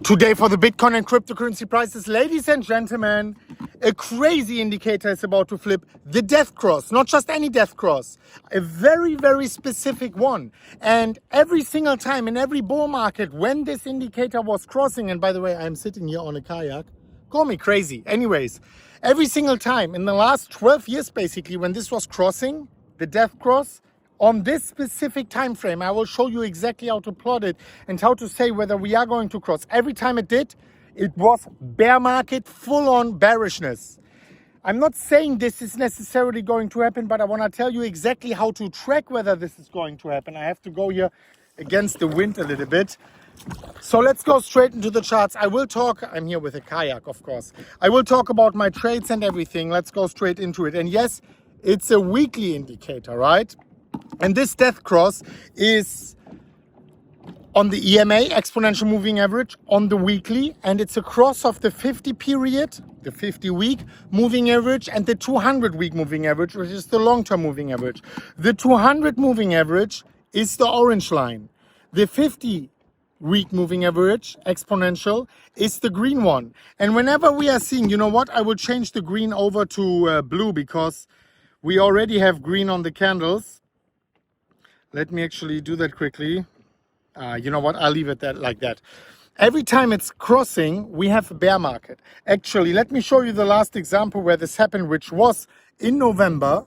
Today for the Bitcoin and cryptocurrency prices, ladies and gentlemen, a crazy indicator is about to flip. The death cross, not just any death cross, a very, very specific one. And every single time in every bull market when this indicator was crossing, and by the way, I'm sitting here on a kayak, call me crazy. Anyways, every single time in the last 12 years, basically, when this was crossing, the death cross, on this specific time frame, I will show you exactly how to plot it and how to say whether we are going to cross. Every time it did, it was bear market, full-on bearishness. I'm not saying this is necessarily going to happen, but I want to tell you exactly how to track whether this is going to happen. I have to go here against the wind a little bit. So let's go straight into the charts. I will talk, I'm here with a kayak, of course. I will talk about my trades and everything. Let's go straight into it. And yes, it's a weekly indicator, right? And this death cross is on the EMA, exponential moving average, on the weekly, and it's a cross of the 50 period, the 50-week moving average, and the 200-week moving average, which is the long-term moving average. The 200 moving average is the orange line. The 50-week moving average, exponential, is the green one. And whenever we are seeing, you know what, I will change the green over to blue because we already have green on the candles. Let me actually do that quickly. You know what? I'll leave it like that. Every time it's crossing, we have a bear market. Actually, let me show you the last example where this happened, which was in November.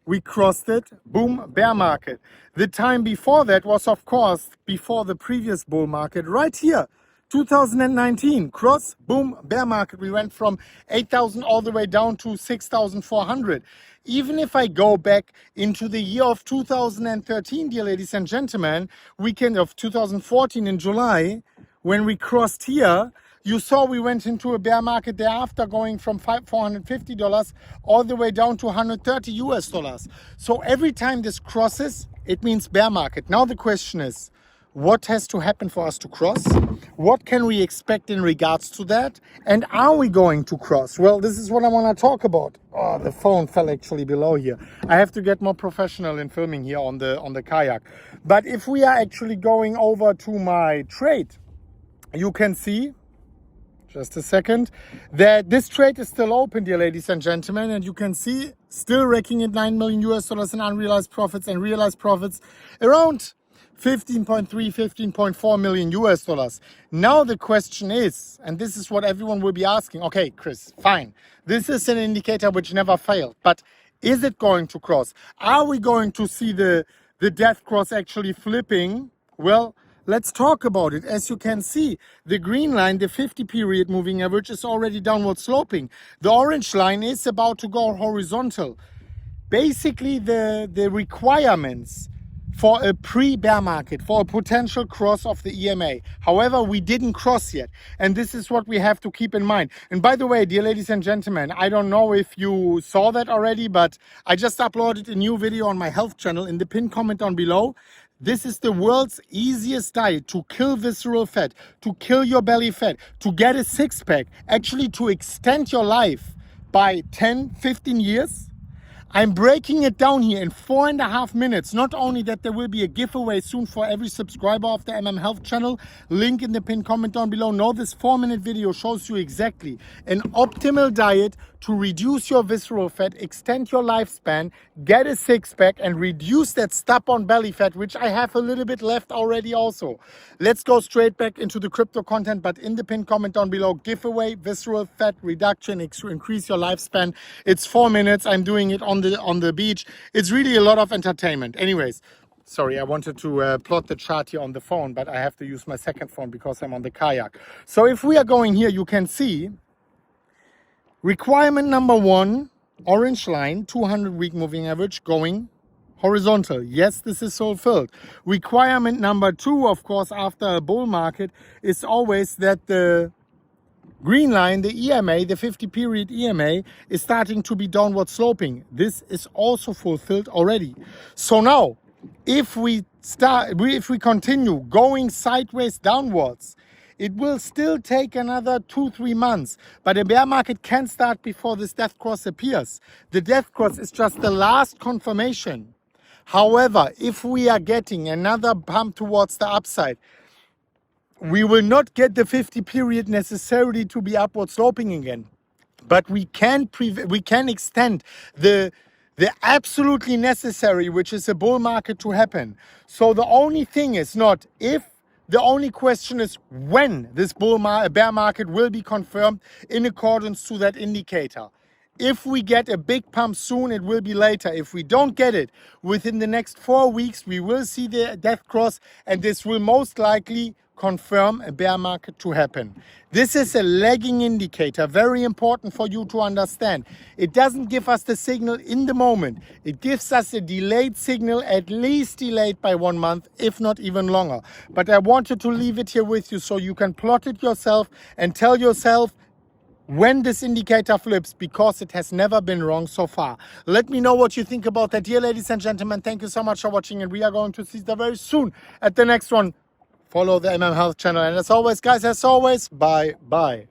We crossed it, boom, bear market. The time before that was, of course, before the previous bull market, right here. 2019, cross, boom, bear market. We went from 8,000 all the way down to 6,400. Even if I go back into the year of 2013, dear ladies and gentlemen, weekend of 2014 in July, when we crossed here, you saw we went into a bear market thereafter, going from $450 all the way down to $130. So every time this crosses, it means bear market. Now the question is, what has to happen for us to cross? What can we expect in regards to that? And are we going to cross? Well, this is what I want to talk about. Oh, the phone fell actually below here. I have to get more professional in filming here on the kayak. But if we are actually going over to my trade, you can see, just a second, that this trade is still open, dear ladies and gentlemen. And you can see still raking in $9 million in unrealized profits and realized profits around 15.3, 15.4 million US dollars. Now the question is, and this is what everyone will be asking, okay, Chris, fine. This is an indicator which never failed, but is it going to cross? Are we going to see the death cross actually flipping? Well, let's talk about it. As you can see, the green line, the 50 period moving average, is already downward sloping. The orange line is about to go horizontal. Basically, the requirements for a pre-bear market, for a potential cross of the EMA. However, we didn't cross yet. And this is what we have to keep in mind. And by the way, dear ladies and gentlemen, I don't know if you saw that already, but I just uploaded a new video on my health channel. In the pinned comment down below, this is the world's easiest diet to kill visceral fat, to kill your belly fat, to get a six-pack, actually to extend your life by 10, 15 years. I'm breaking it down here in 4.5 minutes. Not only that, there will be a giveaway soon for every subscriber of the Health channel. Link in the pinned comment down below. No, this 4-minute video shows you exactly an optimal diet to reduce your visceral fat, extend your lifespan, get a six-pack, and reduce that stubborn belly fat, which I have a little bit left already also. Let's go straight back into the crypto content, but in the pinned comment down below, giveaway, visceral fat reduction, increase your lifespan. It's 4 minutes. I'm doing it on the beach. It's really a lot of entertainment. Anyways, sorry, I wanted to plot the chart here on the phone, but I have to use my second phone because I'm on the kayak. So if we are going here, you can see requirement number 1, orange line, 200-week moving average going horizontal. Yes, this is fulfilled. Requirement number 2, of course, after a bull market is always that the green line, the EMA, the 50 period EMA, is starting to be downward sloping. This is also fulfilled already. So now, if we continue going sideways downwards, it will still take another 2-3 months. But a bear market can start before this death cross appears. The death cross is just the last confirmation. However, if we are getting another bump towards the upside, we will not get the 50 period necessarily to be upward sloping again, but we can extend the absolutely necessary, which is a bull market, to happen. So the only thing is not if, the only question is when this bear market will be confirmed in accordance to that indicator. If we get a big pump soon, it will be later. If we don't get it within the next 4 weeks, we will see the death cross, and this will most likely confirm a bear market to happen. This is a lagging indicator, very important for you to understand. It doesn't give us the signal in the moment. It gives us a delayed signal, at least delayed by 1 month, if not even longer. But I wanted to leave it here with you so you can plot it yourself and tell yourself when this indicator flips, because it has never been wrong so far. Let me know what you think about that. Dear ladies and gentlemen, thank you so much for watching, and we are going to see you very soon at the next one. Follow the MM Health channel, and as always, guys, bye bye.